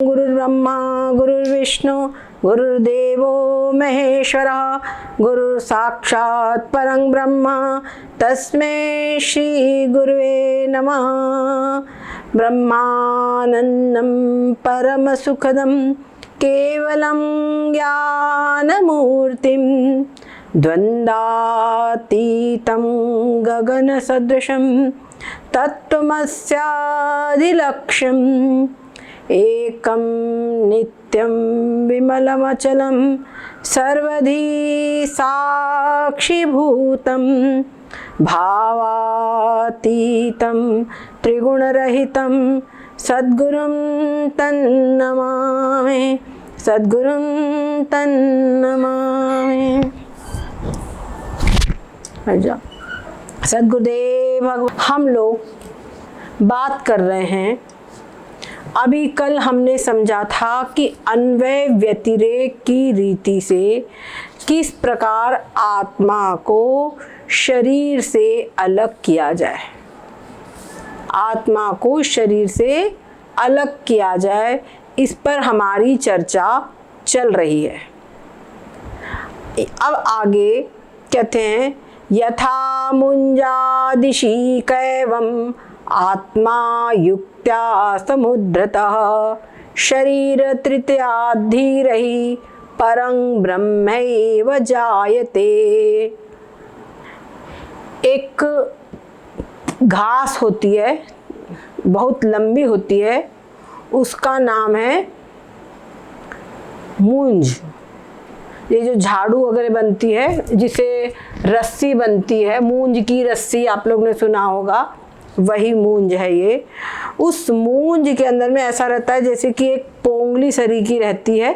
गुरुर्ब्रह्मा गुरुर्विष्णु गुरुर्देवो महेश्वरः गुरुः साक्षात् परं ब्रह्म तस्मै श्री गुरुवे नमः। ब्रह्मानन्दं परमसुखदं केवलं ज्ञानमूर्तिं द्वन्द्वातीतं गगनसदृशं तत्त्वमस्यादिलक्ष्यम् एकं नित्यं विमलमचलं सर्वधी साक्षिभूतं भावातीतं त्रिगुणरहितं सद्गुरुं तन्नमामि सद्गुरुं तन्नमामि। सद्गुरुदेव भगवान। हम लोग बात कर रहे हैं, अभी कल हमने समझा था कि अन्वय व्यतिरेक की रीति से किस प्रकार आत्मा को शरीर से अलग किया जाए, आत्मा को शरीर से अलग किया जाए, इस पर हमारी चर्चा चल रही है। अब आगे कहते हैं, यथा मुंजादिशी कैवम आत्मा युक्त्या समुद्रतः शरीर तृतीयाद्धीरहि परं ब्रह्मैव जायते। एक घास होती है, बहुत लंबी होती है, उसका नाम है मूंज। ये जो झाड़ू वगैरह बनती है, जिसे रस्सी बनती है, मूंज की रस्सी आप लोग ने सुना होगा, वही मूंज है ये। उस मूंज के अंदर में ऐसा रहता है जैसे कि एक पोंगली सरी की रहती है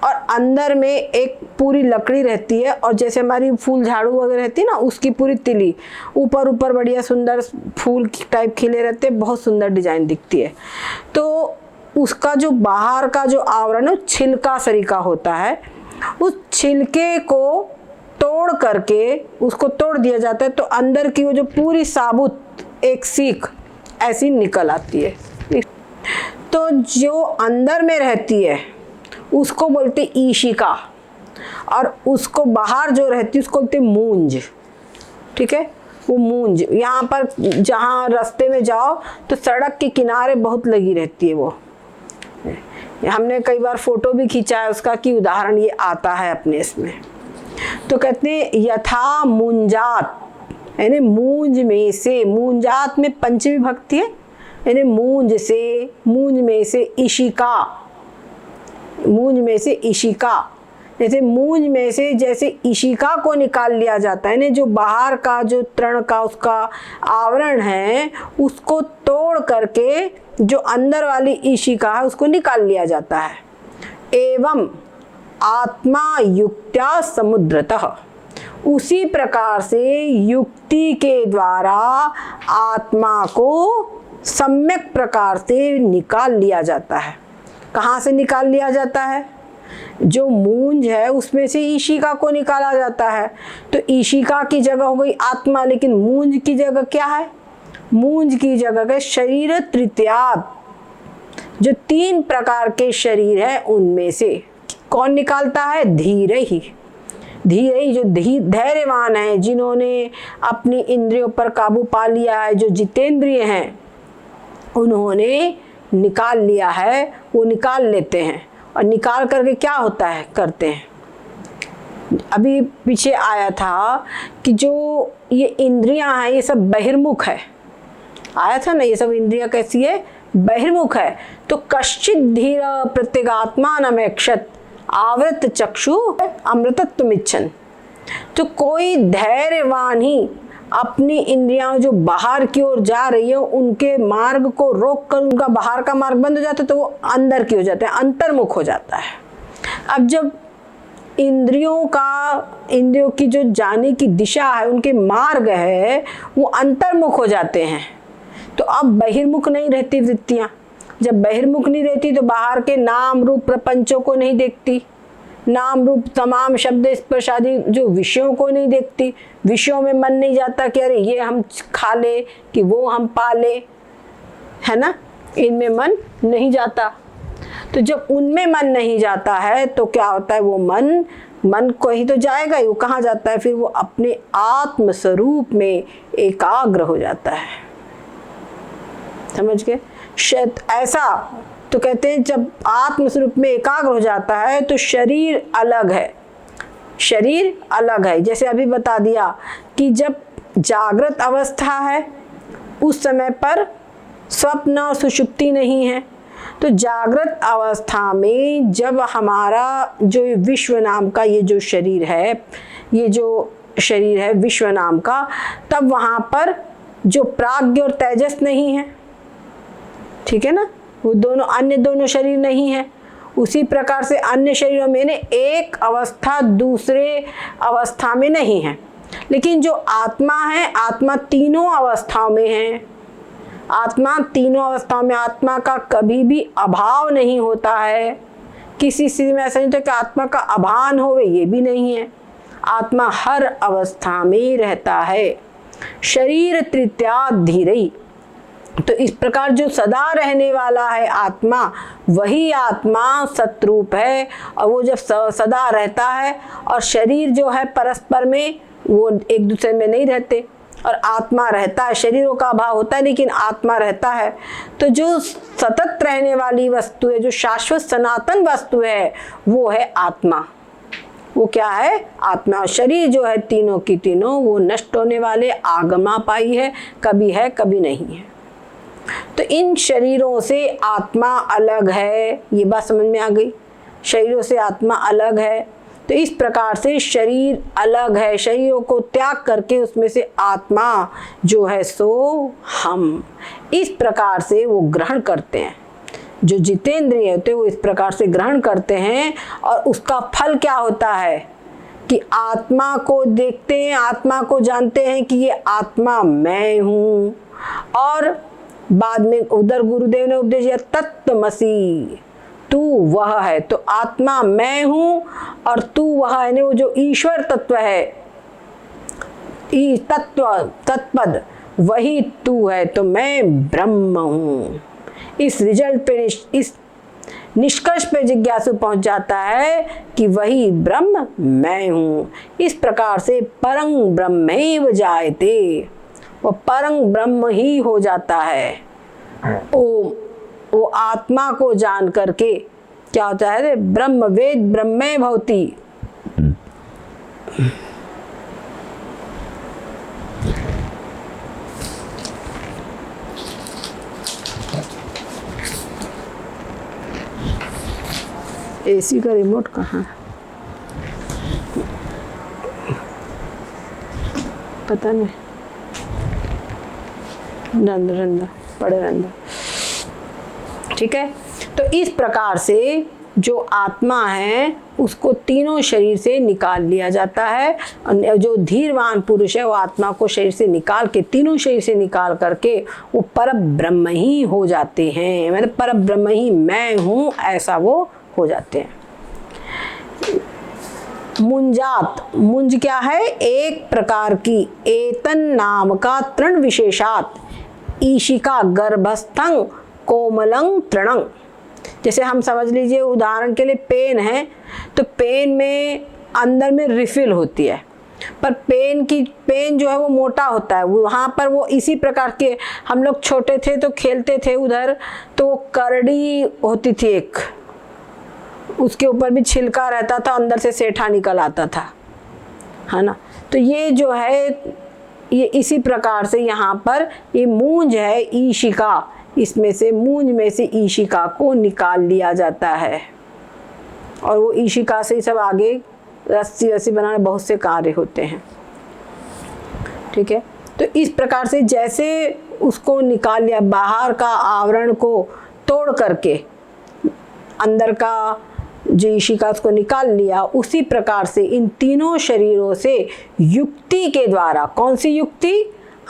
और अंदर में एक पूरी लकड़ी रहती है, और जैसे हमारी फूल झाड़ू वगैरह रहती है ना, उसकी पूरी तिली ऊपर ऊपर बढ़िया सुंदर फूल टाइप खिले रहते हैं, बहुत सुंदर डिजाइन दिखती है। तो उसका जो बाहर का जो आवरण है छिलका सरी का होता है, उस छिलके को तोड़ करके उसको तोड़ दिया जाता है, तो अंदर की वो जो पूरी साबुत एक सीख ऐसी निकल आती है। तो जो अंदर में रहती है उसको बोलते ईशिका, और उसको बाहर जो रहती है उसको बोलते मूंज। ठीक है, वो मूंज यहाँ पर जहाँ रास्ते में जाओ तो सड़क के किनारे बहुत लगी रहती है। वो हमने कई बार फोटो भी खींचा है उसका, कि उदाहरण ये आता है अपने इसमें। तो कहते हैं यथा मुंजात, यानी मूंज में से, मूंजात में पंचमी विभक्ति है, यानी मूंज से, मूंज में से इशिका, मूंज में से इशिका, जैसे मूंज में से जैसे इशिका को निकाल लिया जाता है, यानी जो बाहर का जो तृण का उसका आवरण है उसको तोड़ करके जो अंदर वाली इशिका है उसको निकाल लिया जाता है। एवं आत्मा युक्त्या समुद्रतः, उसी प्रकार से युक्ति के द्वारा आत्मा को सम्यक प्रकार से निकाल लिया जाता है। कहाँ से निकाल लिया जाता है? जो मूंज है उसमें से ईशिका को निकाला जाता है। तो ईशिका की जगह हो गई आत्मा, लेकिन मूंज की जगह क्या है? मूंज की जगह है शरीर तृतीयात्, जो तीन प्रकार के शरीर है उनमें से कौन निकालता है? धीरे ही, धीरे ही, जो धैर्यवान है, जिन्होंने अपनी इंद्रियों पर काबू पा लिया है, जो जितेंद्रिय हैं, उन्होंने निकाल लिया है, वो निकाल लेते हैं। और निकाल करके क्या होता है करते हैं। अभी पीछे आया था कि जो ये इंद्रियां हैं ये सब बहिर्मुख है, आया था ना, ये सब इंद्रियां कैसी है? बहिर्मुख है। तो कश्चित धीर प्रत्यगात्मा नमेक्षत आवृत चक्षु अमृतत्वमिच्छन्, तो कोई धैर्यवान ही अपनी इंद्रियां जो बाहर की ओर जा रही है उनके मार्ग को रोक कर, उनका बाहर का मार्ग बंद हो जाता है तो वो अंदर की हो जाता है, अंतर्मुख हो जाता है। अब जब इंद्रियों की जो जाने की दिशा है, उनके मार्ग है, वो अंतर्मुख हो जाते हैं, तो अब बहिर्मुख नहीं रहती वृत्तियां। जब बहिर्मुख नहीं रहती तो बाहर के नाम रूप प्रपंचों को नहीं देखती, नाम रूप तमाम शब्द स्पर्श आदि जो विषयों को नहीं देखती, विषयों में मन नहीं जाता कि अरे ये हम खा ले कि वो हम पा ले, है ना, इनमें मन नहीं जाता। तो जब उनमें मन नहीं जाता है तो क्या होता है, वो मन को ही तो जाएगा ही, वो कहाँ जाता है फिर, वो अपने आत्म स्वरूप में एकाग्र हो जाता है। समझ गए? ऐसा तो कहते हैं जब आत्म स्वरूप में एकाग्र हो जाता है तो शरीर अलग है, शरीर अलग है। जैसे अभी बता दिया कि जब जागृत अवस्था है उस समय पर स्वप्न और सुषुप्ति नहीं है। तो जागृत अवस्था में जब हमारा जो विश्व नाम का ये जो शरीर है, ये जो शरीर है विश्व नाम का, तब वहाँ पर जो प्राज्ञ और तेजस नहीं है, ठीक है ना, वो दोनों अन्य दोनों शरीर नहीं है। उसी प्रकार से अन्य शरीरों में एक अवस्था दूसरे अवस्था में नहीं है, लेकिन जो आत्मा है, आत्मा तीनों अवस्थाओं में है। आत्मा तीनों अवस्थाओं में, आत्मा का कभी भी अभाव नहीं होता है। किसी स्थिति में ऐसा नहीं होता कि आत्मा का अभान होवे, ये भी नहीं है। आत्मा हर अवस्था में रहता है। शरीर तृतीया धीरई, तो इस प्रकार जो सदा रहने वाला है आत्मा, वही आत्मा सतरूप है। और वो जब सदा रहता है, और शरीर जो है परस्पर में वो एक दूसरे में नहीं रहते, और आत्मा रहता है। शरीरों का अभाव होता है लेकिन आत्मा रहता है। तो जो सतत रहने वाली वस्तु है, जो शाश्वत सनातन वस्तु है, वो है आत्मा। वो क्या है? आत्मा। शरीर जो है तीनों की तीनों वो नष्ट होने वाले आगमापाई है, कभी नहीं है। तो इन शरीरों से आत्मा अलग है, ये बात समझ में आ गई। शरीरों से आत्मा अलग है। तो इस प्रकार से शरीर अलग है, शरीरों को त्याग करके उसमें से आत्मा जो है सो हम, इस प्रकार से वो ग्रहण करते हैं। जो जितेंद्रिय होते हैं वो इस प्रकार से ग्रहण करते हैं। और उसका फल क्या होता है कि आत्मा को देखते हैं, आत्मा को जानते हैं कि ये आत्मा मैं हूँ। और बाद में उधर गुरुदेव ने उपदेश दिया तत्त्वमसि, तू वह है। तो आत्मा मैं हूँ और तू वह है, वो जो ईश्वर तत्व है, तत्पद वही तू है। तो मैं ब्रह्म हूँ। इस रिजल्ट पे, इस निष्कर्ष पे जिज्ञासु पहुंच जाता है कि वही ब्रह्म मैं हूँ। इस प्रकार से परं ब्रह्मैव जायते, वो परं ब्रह्म ही हो जाता है। वो आत्मा को जान करके क्या होता है? ब्रह्म वेद ब्रह्मे भवति। एसी का रिमोट कहाँ है? पता नहीं, रंदा पड़े रंदा। ठीक है। तो इस प्रकार से जो आत्मा है उसको तीनों शरीर से निकाल लिया जाता है। जो धीरवान पुरुष है वो आत्मा को शरीर से निकाल के, तीनों शरीर से निकाल करके वो परब्रह्म ही हो जाते हैं। मतलब परब्रह्म ही मैं हूँ, ऐसा वो हो जाते हैं। मुंजात, मुंज क्या है? एक प्रकार की एतन नाम का तृण विशेषात ईशिका गर्भस्थं कोमलं तृणं। जैसे हम समझ लीजिए उदाहरण के लिए पेन है, तो पेन में अंदर में रिफिल होती है, पर पेन जो है वो मोटा होता है। वहाँ पर वो इसी प्रकार के, हम लोग छोटे थे तो खेलते थे उधर, तो वो करड़ी होती थी एक, उसके ऊपर भी छिलका रहता था, अंदर से सेठा निकल आता था, है ना। तो ये जो है ये इसी प्रकार से यहाँ पर ये मूंज है ईशिका, इसमें से मूंज में से ईशिका को निकाल लिया जाता है। और वो ईशिका से ही सब आगे रस्सी रस्सी बनाने बहुत से कार्य होते हैं। ठीक है। तो इस प्रकार से जैसे उसको निकाल लिया, बाहर का आवरण को तोड़ करके अंदर का जो ईशिका उसको निकाल लिया, उसी प्रकार से इन तीनों शरीरों से युक्ति के द्वारा, कौन सी युक्ति?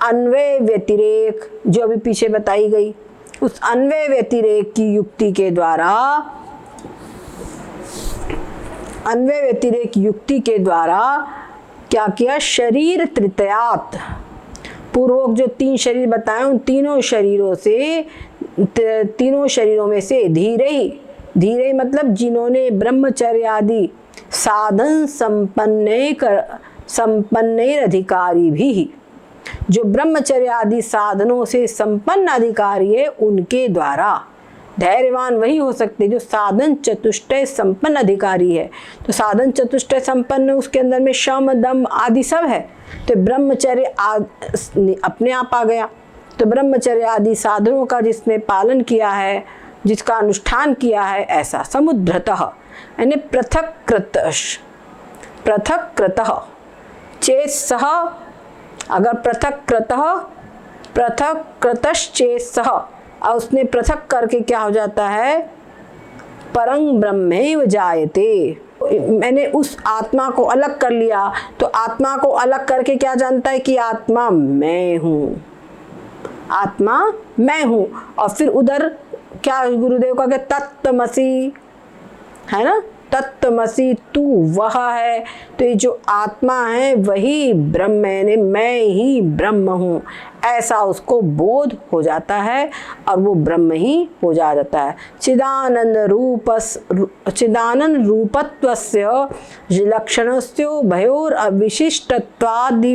अन्वय व्यतिरेक, जो अभी पीछे बताई गई, उस अन्वय व्यतिरेक की युक्ति के द्वारा, अन्वय व्यतिरेक युक्ति के द्वारा क्या किया? शरीर तृतीयात, पूर्वक जो तीन शरीर बताए उन तीनों शरीरों से, तीनों शरीरों में से धीरे ही धीरे मतलब जिन्होंने ब्रह्मचर्य आदि साधन संपन्न अधिकारी भी, जो ब्रह्मचर्य आदि साधनों से संपन्न अधिकारी है उनके द्वारा। धैर्यवान वही हो सकते जो साधन चतुष्टय संपन्न अधिकारी है। तो साधन चतुष्टय संपन्न, उसके अंदर में शम दम आदि सब है, तो ब्रह्मचर्य अपने आप आ गया। तो ब्रह्मचर्य आदि साधनों का जिसने पालन किया है, जिसका अनुष्ठान किया है, ऐसा समुद्रतः यानी पृथक कृतः चेत सह, अगर पृथक कृतश्चेत सह, और उसने पृथक करके क्या हो जाता है, परं ब्रह्मैव जायते, मैंने उस आत्मा को अलग कर लिया। तो आत्मा को अलग करके क्या जानता है कि आत्मा मैं हूँ, आत्मा मैं हूँ। और फिर उधर क्या गुरुदेव का के तत्त्वमसि है ना, तत्त्वमसि तू वह है। तो ये जो आत्मा है वही ब्रह्म है, मैं ही ब्रह्म हूँ, ऐसा उसको बोध हो जाता है और वो ब्रह्म ही हो जाता है। चिदानंद रूपत्वस्य लक्षणस्य भयोर अविशिष्टत्वादि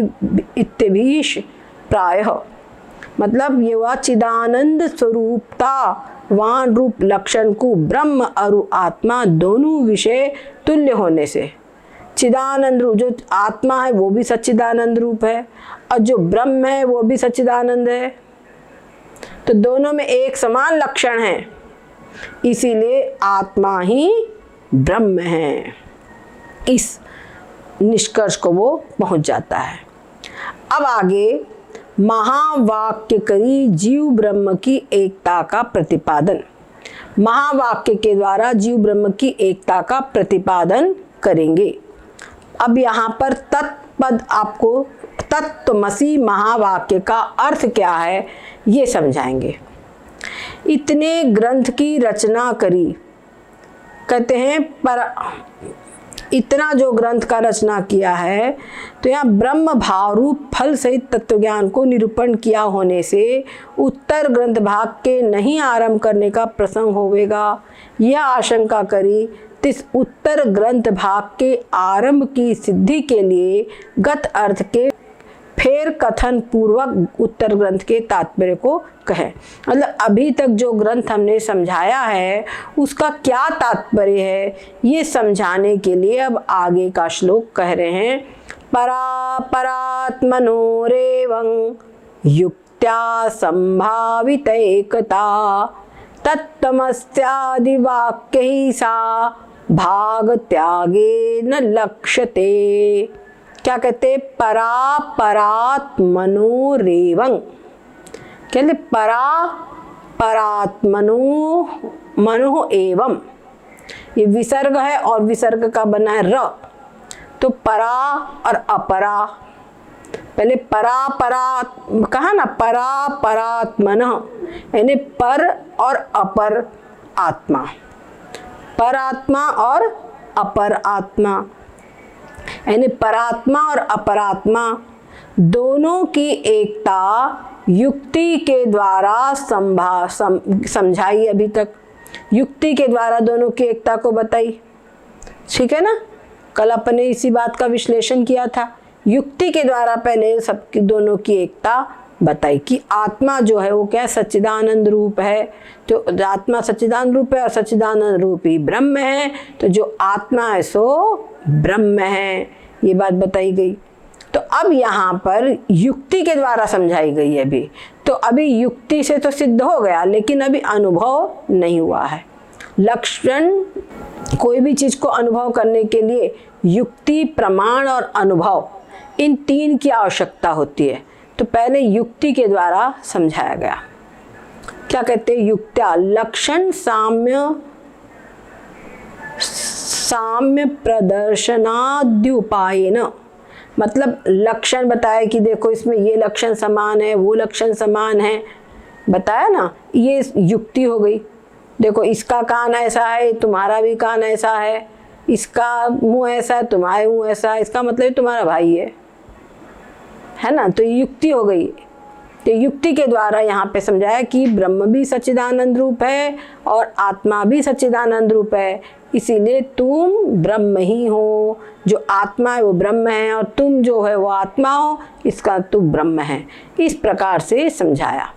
इत्यभिष प्रायः, मतलब ये हुआ चिदानंद स्वरूपता वान रूप लक्षण को ब्रह्म और आत्मा दोनों विषय तुल्य होने से, चिदानंद रूप जो आत्मा है वो भी सच्चिदानंद रूप है और जो ब्रह्म है वो भी सच्चिदानंद है, तो दोनों में एक समान लक्षण है, इसीलिए आत्मा ही ब्रह्म है। इस निष्कर्ष को वो पहुंच जाता है। अब आगे महावाक्य करी जीव ब्रह्म की एकता का प्रतिपादन। महावाक्य के द्वारा जीव ब्रह्म की एकता का प्रतिपादन करेंगे। अब यहाँ पर तत्पद आपको तत्त्वमसि महावाक्य का अर्थ क्या है ये समझाएंगे। इतने ग्रंथ की रचना करी, कहते हैं पर इतना जो ग्रंथ का रचना किया है, तो यहाँ ब्रह्म भाव रूप फल सहित तत्वज्ञान को निरूपण किया होने से उत्तर ग्रंथ भाग के नहीं आरंभ करने का प्रसंग होवेगा, यह आशंका करी। इस उत्तर ग्रंथ भाग के आरंभ की सिद्धि के लिए गत अर्थ के फेर कथन पूर्वक उत्तर ग्रंथ के तात्पर्य को कहे, मतलब अभी तक जो ग्रंथ हमने समझाया है उसका क्या तात्पर्य है ये समझाने के लिए अब आगे का श्लोक कह रहे हैं। परात्मनोरेवं युक्त्या संभावित एकता तत्तमस्यादि वाक्य ही सा भाग त्यागे न लक्ष्यते। क्या कहते, परात्मनोरेवं, कहते परात्मनो मनो एवं, ये विसर्ग है और विसर्ग का बना है र, तो परा और अपरा, पहले परा कहा ना, परात्मन यानी पर और अपर आत्मा, परात्मा और अपर आत्मा, यानी परात्मा और अपरात्मा दोनों की एकता युक्ति के द्वारा समझाई। अभी तक युक्ति के द्वारा दोनों की एकता को बताई, ठीक है ना। कल अपने इसी बात का विश्लेषण किया था। युक्ति के द्वारा पहले सबकी दोनों की एकता बताई कि आत्मा जो है वो क्या, सच्चिदानंद रूप है। तो आत्मा सच्चिदानंद रूप है और सच्चिदानंद रूप ही ब्रह्म है, तो जो आत्मा है सो ब्रह्म है, ये बात बताई गई। तो अब यहाँ पर युक्ति के द्वारा समझाई गई है अभी। तो अभी युक्ति से तो सिद्ध हो गया, लेकिन अभी अनुभव नहीं हुआ है। लक्षण, कोई भी चीज को अनुभव करने के लिए युक्ति, प्रमाण और अनुभव, इन तीन की आवश्यकता होती है। तो पहले युक्ति के द्वारा समझाया गया। क्या कहते हैं, युक्त्या लक्षण साम्य प्रदर्शनाद्युपायेन, मतलब लक्षण बताया कि देखो इसमें ये लक्षण समान है, वो लक्षण समान है, बताया ना, ये युक्ति हो गई। देखो इसका कान ऐसा है, तुम्हारा भी कान ऐसा है, इसका मुंह ऐसा है, तुम्हारा मुंह ऐसा है, इसका मतलब तुम्हारा भाई है ना, तो युक्ति हो गई। तो युक्ति के द्वारा यहाँ पे समझाया कि ब्रह्म भी सच्चिदानंद रूप है और आत्मा भी सच्चिदानंद रूप है, इसीलिए तुम ब्रह्म ही हो। जो आत्मा है वो ब्रह्म है और तुम जो है वो आत्मा हो, इसका तुम ब्रह्म है। इस प्रकार से समझाया।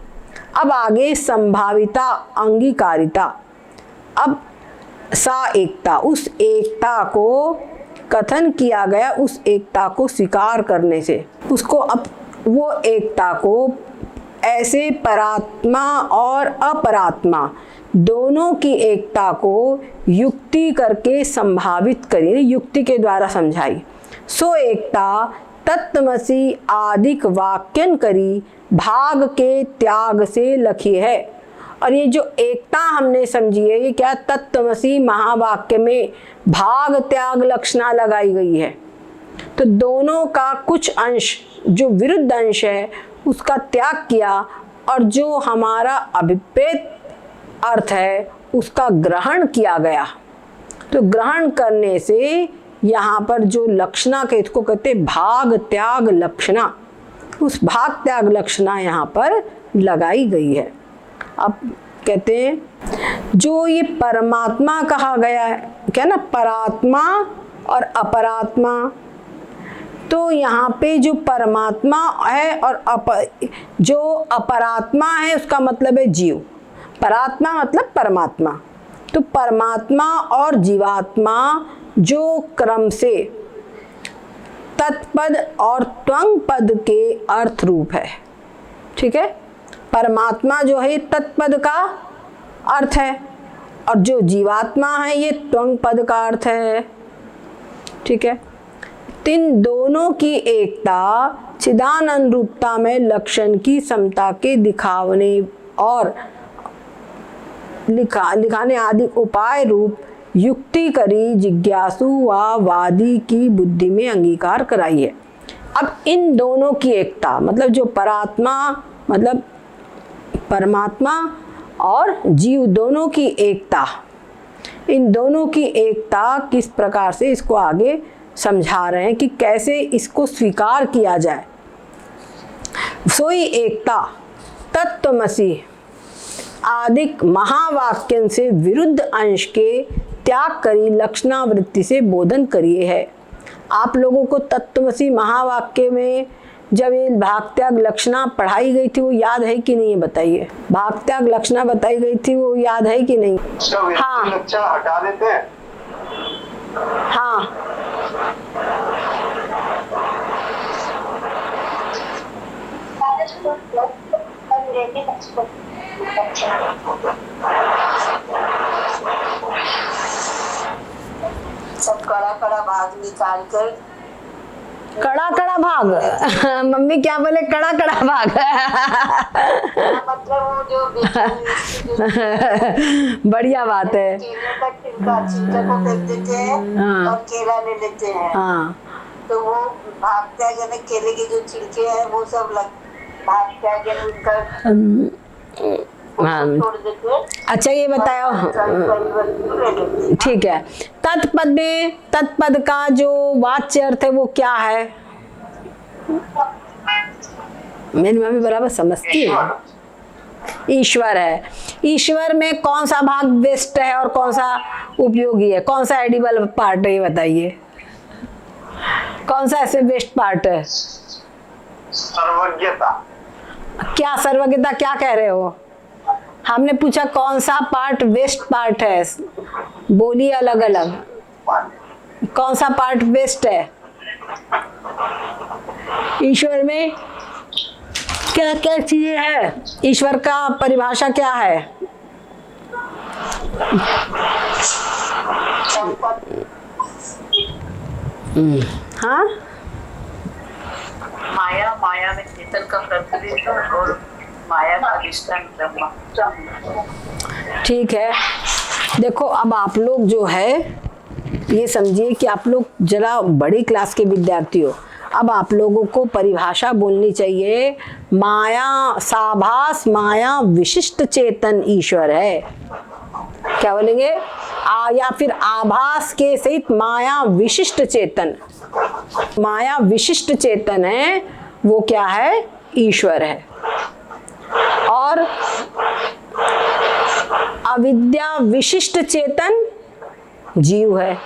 अब आगे संभाविता, अंगीकारिता। अब सा एकता, उस एकता को कथन किया गया, उस एकता को स्वीकार करने से, उसको अब वो एकता को ऐसे परात्मा और अपरात्मा दोनों की एकता को युक्ति करके संभावित करिए, युक्ति के द्वारा समझाई। सो एकता तत्त्वमसि आदिक वाक्यन करी, भाग के त्याग से लखी है। और ये जो एकता हमने समझी है, ये क्या, तत्त्वमसि महावाक्य में भाग त्याग लक्षणा लगाई गई है। तो दोनों का कुछ अंश जो विरुद्ध अंश है उसका त्याग किया और जो हमारा अभिप्रेत अर्थ है उसका ग्रहण किया गया। तो ग्रहण करने से यहाँ पर जो लक्षणा के, इसको कहते भाग त्याग लक्षणा, उस भाग त्याग लक्षणा यहाँ पर लगाई गई है। अब कहते हैं जो ये परमात्मा कहा गया है, क्या ना, परात्मा और अपरात्मा। तो यहाँ पे जो परमात्मा है और जो अपरात्मा है उसका मतलब है जीव, परात्मा मतलब परमात्मा। तो परमात्मा और जीवात्मा जो क्रम से तत्पद और त्वंग पद के अर्थ रूप है, ठीक है। परमात्मा जो है तत्पद का अर्थ है और जो जीवात्मा है ये त्वंग पद का अर्थ है, ठीक है। इन दोनों की एकता चिदानंद रूपता में लक्षण की समता के दिखाने और लिखाने आदि उपाय रूप युक्ति करी जिज्ञासु व वादी की बुद्धि में अंगीकार कराई है। अब इन दोनों की एकता मतलब जो परात्मा मतलब परमात्मा और जीव दोनों की एकता, इन दोनों की एकता किस प्रकार से, इसको आगे समझा रहे हैं कि कैसे इसको स्वीकार किया जाए। सोई एकता तत्त्वमसि आदिक महावाक्यन से विरुद्ध अंश के त्याग करी लक्षणावृत्ति से बोधन करिए है। आप लोगों को तत्त्वमसि महावाक्य में जब ये भाग त्याग लक्षणा पढ़ाई गई थी वो याद है कि नहीं, बताइए। भाग त्याग लक्षणा बताई गई थी वो याद है कि नहीं? हाँ हटा देते हैं। हाँ सब कड़ा कड़ा भाग निकाल कर, कड़ा कड़ा भाग मम्मी क्या बोले, कड़ा कड़ा भाग मतलब वो जो बढ़िया बात है। केले का छिलका को फेंक देते हैं और केला ले लेते हैं। हाँ तो वो भाग त्याग यानी केले के जो छिलके हैं वो सब भाग त्याग यानी उनका छोड़ देते हैं। अच्छा ये बताओ, ठीक है, तत्पद में तत्पद का जो वाच्य अर्थ है वो क्या है? मेरी मम्मी बराबर समझती है, ईश्वर है। ईश्वर में कौन सा भाग बेस्ट है और कौन सा उपयोगी है, कौन सा एडिबल पार्ट है, ये बताइए। कौन सा ऐसे बेस्ट पार्ट है? सर्वज्ञता। क्या सर्वज्ञता, क्या कह रहे हो? हमने पूछा कौन सा पार्ट बेस्ट पार्ट है, बोलिए अलग अलग। कौन सा पार्ट बेस्ट है? ईश्वर में क्या क्या चीजें है? ईश्वर का परिभाषा क्या है? हाँ, माया, माया में चेतन का प्रतिबिंब और माया का अधिष्ठान ब्रह्म। ठीक है। देखो अब आप लोग जो है ये समझिए कि आप लोग जरा बड़ी क्लास के विद्यार्थी हो। अब आप लोगों को परिभाषा बोलनी चाहिए। माया साभास माया विशिष्ट चेतन ईश्वर है। क्या बोलेंगे? या फिर आभास के सहित माया विशिष्ट चेतन। माया विशिष्ट चेतन है वो क्या है? ईश्वर है। और अविद्या विशिष्ट चेतन जीव है।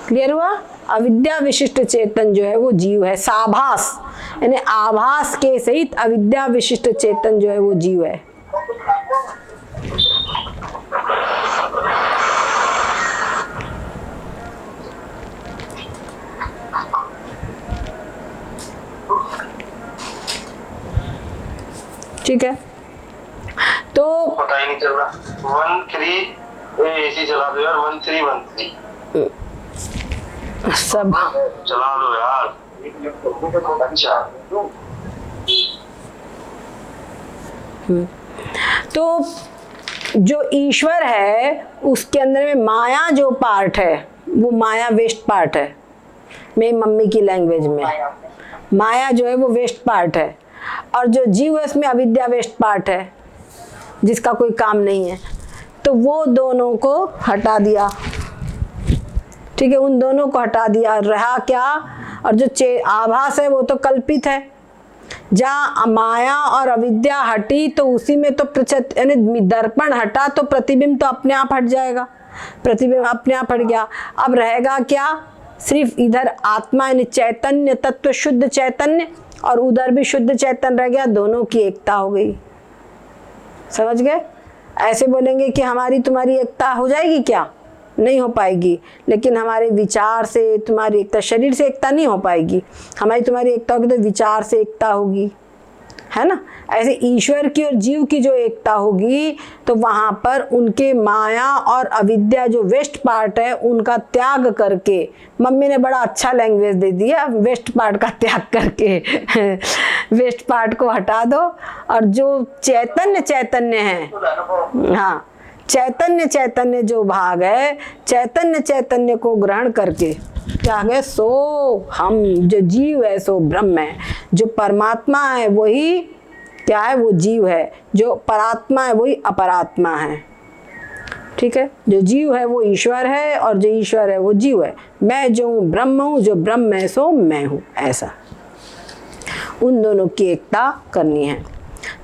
क्लियर हुआ? अविद्या विशिष्ट चेतन जो है वो जीव है। साभास यानी आभास के सहित अविद्या विशिष्ट चेतन जो है वो जीव है। ठीक है, तो पता ही नहीं चल रहा। 13 एसी चला दो यार, 1313 सब चला लो यार। अच्छा तो जो ईश्वर है उसके अंदर में माया जो पार्ट है वो माया वेस्ट पार्ट है। मेरी मम्मी की लैंग्वेज में माया जो है वो वेस्ट पार्ट है, और जो जीव है उसमें अविद्या वेस्ट पार्ट है जिसका कोई काम नहीं है। तो वो दोनों को हटा दिया। ठीक है, उन दोनों को हटा दिया, रहा क्या? और जो आभास है वो तो कल्पित है। जहाँ माया और अविद्या हटी तो उसी में तो यानी दर्पण हटा तो प्रतिबिंब तो अपने आप हट जाएगा। प्रतिबिंब अपने आप हट गया। अब रहेगा क्या? सिर्फ इधर आत्मा यानी चैतन्य तत्व शुद्ध चैतन्य, और उधर भी शुद्ध चैतन्य रह गया। दोनों की एकता हो गई। समझ गए? ऐसे बोलेंगे कि हमारी तुम्हारी एकता हो जाएगी क्या? नहीं हो पाएगी। लेकिन हमारे विचार से तुम्हारी एकता, शरीर से एकता नहीं हो पाएगी। हमारी तुम्हारी एकता होगी तो विचार से एकता होगी, है ना? ऐसे ईश्वर की और जीव की जो एकता होगी तो वहाँ पर उनके माया और अविद्या जो वेस्ट पार्ट है उनका त्याग करके, मम्मी ने बड़ा अच्छा लैंग्वेज दे दिया, वेस्ट पार्ट का त्याग करके वेस्ट पार्ट को हटा दो, और जो चैतन्य है, हाँ चैतन्य जो भाग है, चैतन्य को ग्रहण करके क्या है? सो हम, जो जीव है सो ब्रह्म है। जो परमात्मा है वही क्या है? वो जीव है। जो परात्मा है वही अपरात्मा है। ठीक है, जो जीव है वो ईश्वर है, और जो ईश्वर है वो जीव है। मैं जो हूँ ब्रह्म हूँ, जो ब्रह्म है सो मैं हूँ। ऐसा उन दोनों की एकता करनी है।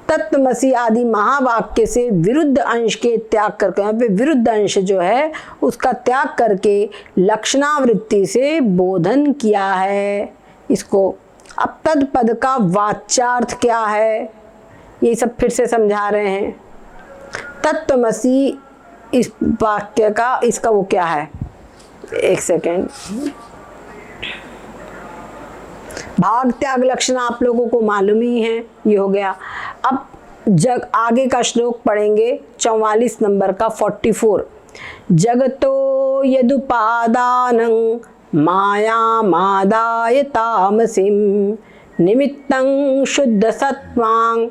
तत्त्वमसि आदि महावाक्य से विरुद्ध अंश के त्याग करके, यहाँ पे विरुद्ध अंश जो है उसका त्याग करके लक्षणावृत्ति से बोधन किया है इसको। अब तद पद का वाच्यार्थ क्या है ये सब फिर से समझा रहे हैं। तत्त्वमसि इस वाक्य का, इसका वो क्या है? एक सेकेंड। भाग त्याग लक्षण आप लोगों को मालूम ही है, ये हो गया। अब आगे का श्लोक पढ़ेंगे 44 नंबर का 44। जगतो यदुपादानं मायामादाय तामसिं निमित्तं शुद्ध सत्वां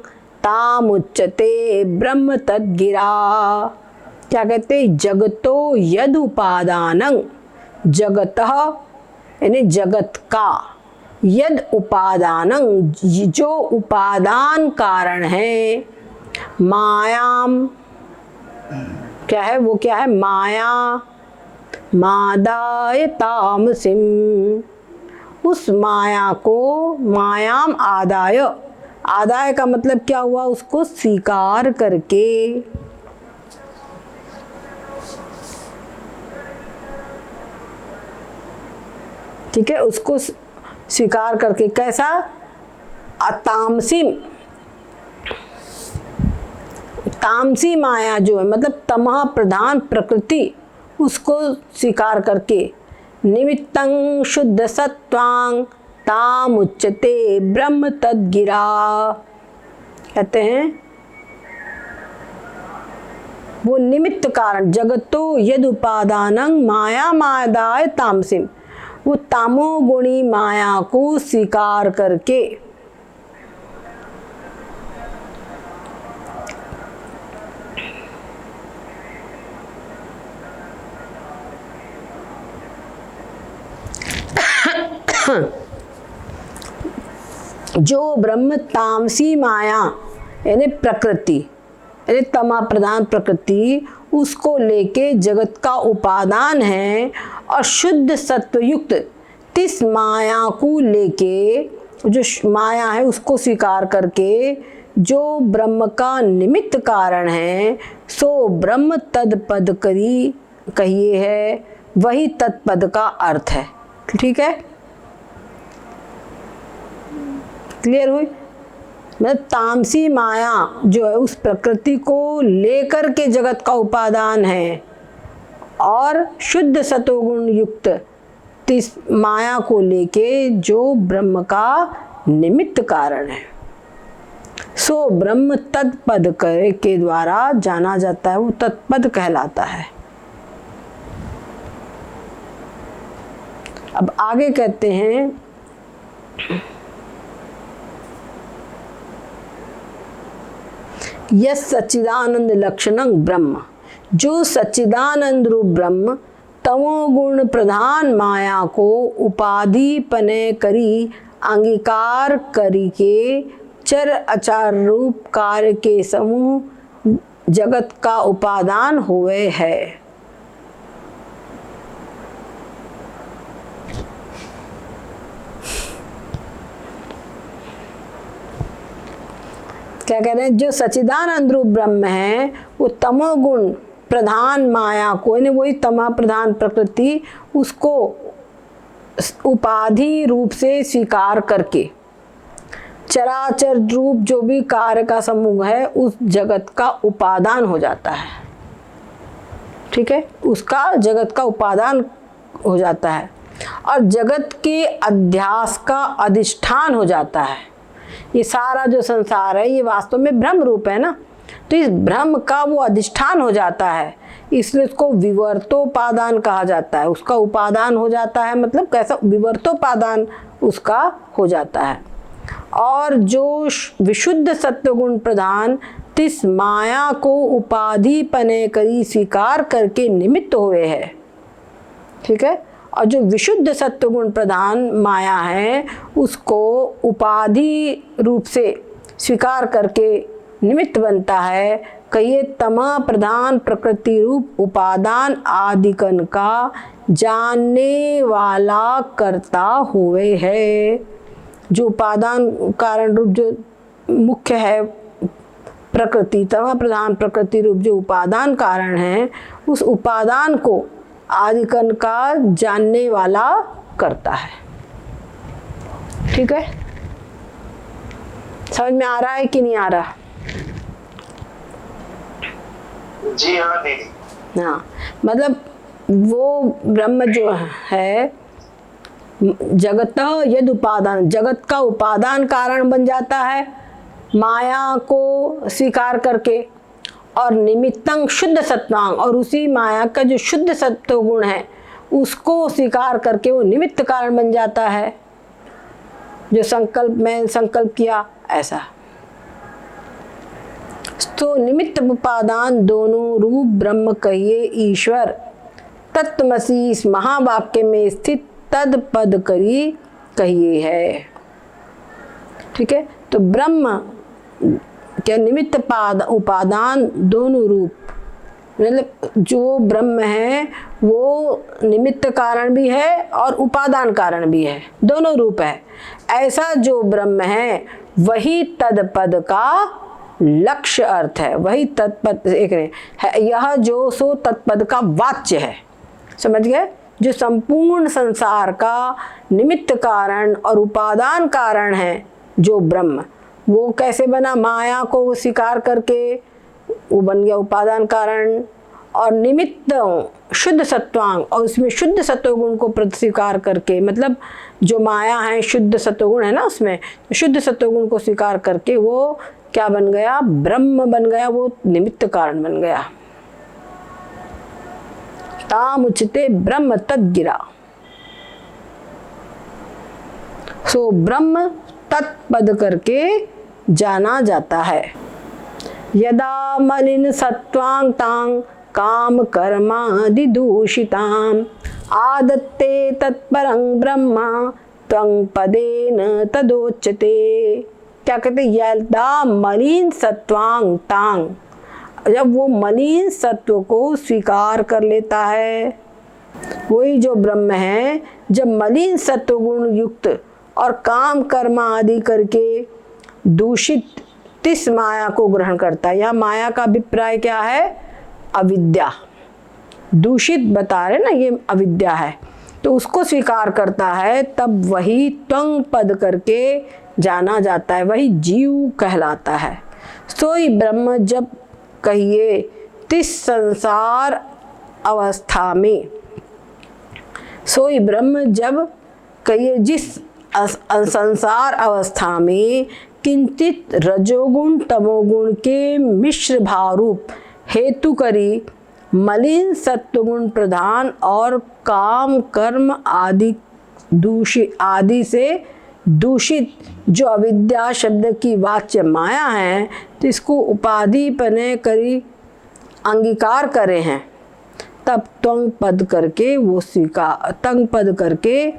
तामुच्यते ब्रह्म तद्गिरा। क्या कहते? जगतो यदुपादानं, जगतः यानी जगत का, यद उपादानं जो उपादान कारण है, मायाम क्या है? वो क्या है? माया मादाय तामसिम, उस माया को, मायाम आदाय, आदाय का मतलब क्या हुआ? उसको स्वीकार करके। ठीक है, उसको स्वीकार करके। कैसा? अतामसिम, तामसी माया जो है मतलब तमह प्रधान प्रकृति, उसको स्वीकार करके। निमित्तं शुद्ध सत्वां तामुच्यते ब्रह्म तद्गिरा, कहते हैं वो निमित्त कारण। जगतो यद उपादानं माया मादाय तामसिम, वो तामोगुणी माया को स्वीकार करके। जो ब्रह्म तामसी माया यानी प्रकृति, यानी तमा प्रधान प्रकृति, उसको लेके जगत का उपादान है, और शुद्ध सत्वयुक्त तिस माया को लेके जो माया है उसको स्वीकार करके जो ब्रह्म का निमित्त कारण है सो ब्रह्म तद पद करी कहिए है, वही तत्पद का अर्थ है। ठीक है, क्लियर हुई? मतलब तामसी माया जो है उस प्रकृति को लेकर के जगत का उपादान है और शुद्ध सतोगुण युक्त इस माया को लेके जो ब्रह्म का निमित्त कारण है सो ब्रह्म तत्पद के द्वारा जाना जाता है, वो तत्पद कहलाता है। अब आगे कहते हैं यस सच्चिदानंद लक्षणं ब्रह्म, जो सच्चिदानंद रूप ब्रह्म तमोगुण प्रधान माया को उपाधि पने करी अंगीकार करी के चर अचार रूप कार्य के समूह जगत का उपादान हुए है। क्या कह रहे हैं? जो सच्चिदानंद रूप ब्रह्म है वो तमोगुण प्रधान माया को, यानी वही तमा प्रधान प्रकृति, उसको उपाधि रूप से स्वीकार करके चराचर रूप जो भी कार्य का समूह है उस जगत का उपादान हो जाता है। ठीक है, उसका जगत का उपादान हो जाता है और जगत के अध्यास का अधिष्ठान हो जाता है। ये सारा जो संसार है ये वास्तव में ब्रह्म रूप है ना, तो इस ब्रह्म का वो अधिष्ठान हो जाता है, इसलिए उसको विवर्तोपादान कहा जाता है। उसका उपादान हो जाता है, मतलब कैसा? विवर्तोपादान उसका हो जाता है। और जो विशुद्ध सत्वगुण प्रधान तिस माया को उपाधि पने करी स्वीकार करके निमित्त हुए है। ठीक है, और जो विशुद्ध सत्वगुण प्रधान माया है उसको उपाधि रूप से स्वीकार करके निमित्त बनता है, कहिए तमा प्रधान प्रकृति रूप उपादान आदिकन का जानने वाला कर्ता हुए है। जो उपादान कारण रूप जो मुख्य है प्रकृति, तमा प्रधान प्रकृति रूप जो उपादान कारण है उस उपादान को आदिकन का जानने वाला करता है। ठीक है, समझ में आ रहा है कि नहीं आ रहा? जी हाँ दीदी। हाँ, मतलब वो ब्रह्म जो है जगत यद उपादान, जगत का उपादान कारण बन जाता है माया को स्वीकार करके, और निमित्तं शुद्ध सत्वांग, और उसी माया का जो शुद्ध सत्व गुण है उसको स्वीकार करके वो निमित्त कारण बन जाता है। जो संकल्प में संकल्प किया ऐसा, तो निमित्त उपादान दोनों रूप ब्रह्म कहिए ईश्वर तत्वमसि इस महावाक्य में स्थित तद पद करी कहिए है। ठीक है, तो ब्रह्म क्या निमित्त उपादान दोनों रूप, मतलब जो ब्रह्म है वो निमित्त कारण भी है और उपादान कारण भी है, दोनों रूप है। ऐसा जो ब्रह्म है वही तदपद का लक्ष्य अर्थ है, वही तत्पद एक है, यह जो सो तत्पद का वाच्य है। समझ गए? जो संपूर्ण संसार का निमित्त कारण और उपादान कारण है जो ब्रह्म, वो कैसे बना? माया को स्वीकार करके वो बन गया उपादान कारण, और निमित्त शुद्ध सत्वांग, और उसमें शुद्ध सत्वगुण को स्वीकार करके, मतलब जो माया है शुद्ध सत्वगुण है ना, उसमें शुद्ध सत्वगुण को स्वीकार करके वो क्या बन गया? ब्रह्म बन गया, वो निमित्त कारण बन गया। ताम उच्चते ब्रह्म तद गिरा, सो ब्रह्म तत्पद करके जाना जाता है। यदा मलिन सत्वांग तांग काम कर्मादि दूषिताम आदत्ते तत्परं ब्रह्मा त्वं पदेन तदोच्यते। क्या कहते? यदा मलिन सत्वांग तांग, जब वो मलिन सत्व को स्वीकार कर लेता है, वही जो ब्रह्म है जब मलिन सत्व गुण युक्त और काम कर्म आदि करके दूषित तिस माया को ग्रहण करता है। यहाँ माया का अभिप्राय क्या है? अविद्या। दूषित बता रहे ना, ये अविद्या है, तो उसको स्वीकार करता है, तब वही त्वं पद करके जाना जाता है, वही जीव कहलाता है। सोई ब्रह्म जब कहिए तिस संसार अवस्था में, सोई ब्रह्म जब कहिए जिस संसार अवस्था में किंचित रजोगुण तमोगुण के मिश्र भावरूप हेतु करी मलिन सत्वगुण प्रधान और काम कर्म आदि से दूषित जो अविद्या शब्द की वाच्य माया है, तो इसको उपाधि पने करी अंगीकार करे हैं, तब त्वं पद करके वो स्वीकार, तंग पद करके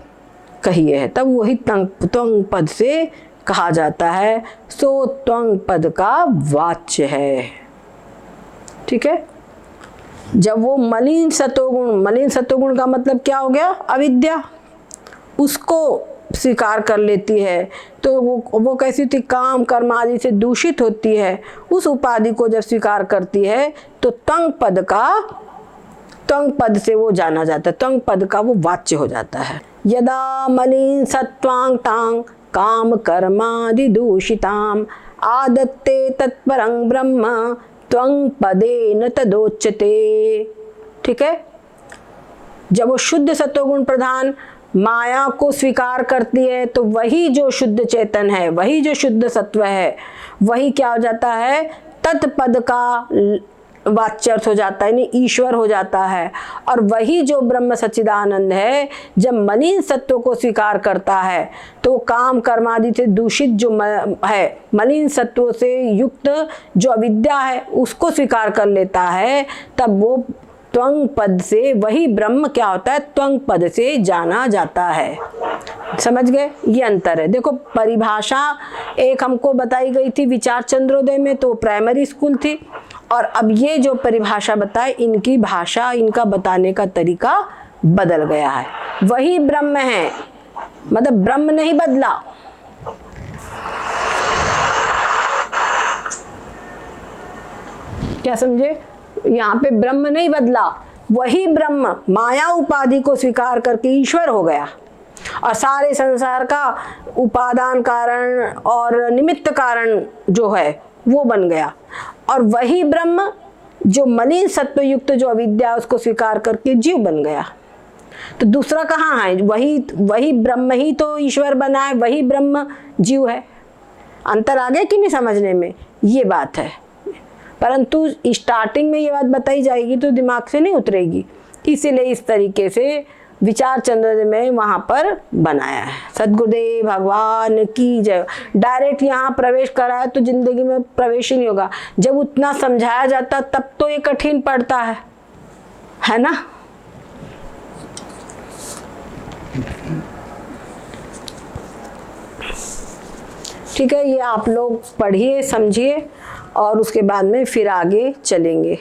कहिए है, तब वही त्वं पद से कहा जाता है। सो त्वं पद का वाच्य है। ठीक है। जब वो मलिन सतोगुण का मतलब क्या हो गया? अविद्या, उसको स्वीकार कर लेती है, तो वो कैसी थी? काम कर्म आदि से दूषित होती है। उस उपाधि को जब स्वीकार करती है तो त्वं पद से वो जाना जाता है, त्वं पद का वो वाच्य हो जाता है। यदा मलिन सत्वांग तांग काम कर्मादि दूषिताम आदत्ते तत्परं ब्रह्म त्वं पदेन तदोच्यते। ठीक है। जब वो शुद्ध सत्वगुण प्रधान माया को स्वीकार करती है, तो वही जो शुद्ध चेतन है, वही जो शुद्ध सत्व है, वही क्या हो जाता है? तत्पद का वाच्यर्थ हो जाता है, यानी ईश्वर हो जाता है। और वही जो ब्रह्म सच्चिदानंद है, जब मलिन सत्व को स्वीकार करता है, तो काम कर्मादि से दूषित जो है, मलिन सत्व से युक्त जो अविद्या है, उसको स्वीकार कर लेता है, तब वो त्वं पद से, वही ब्रह्म क्या होता है? त्वं पद से जाना जाता है। समझ गए? ये अंतर है। देखो, परिभाषा एक हमको बताई गई थी विचार चंद्रोदय में, तो प्राइमरी स्कूल थी, और अब ये जो परिभाषा बताए, इनकी भाषा, इनका बताने का तरीका बदल गया है। वही ब्रह्म है, मतलब ब्रह्म नहीं बदला। क्या समझे? यहाँ पे ब्रह्म नहीं बदला, वही ब्रह्म माया उपाधि को स्वीकार करके ईश्वर हो गया, और सारे संसार का उपादान कारण और निमित्त कारण जो है वो बन गया। और वही ब्रह्म जो मलिन सत्वयुक्त जो अविद्या, उसको स्वीकार करके जीव बन गया। तो दूसरा कहाँ है? वही ब्रह्म ही तो ईश्वर बना है, वही ब्रह्म जीव है। अंतर आ गया कि नहीं समझने में? ये बात है। परंतु स्टार्टिंग में ये बात बताई जाएगी तो दिमाग से नहीं उतरेगी, इसीलिए इस तरीके से विचार चंद्रोदय में वहाँ पर बनाया है। सद्गुरुदेव भगवान की जय। डायरेक्ट यहाँ प्रवेश कराया तो जिंदगी में प्रवेश ही नहीं होगा। जब उतना समझाया जाता तब तो ये कठिन पड़ता है ना? ठीक है, ये आप लोग पढ़िए, समझिए, और उसके बाद में फिर आगे चलेंगे।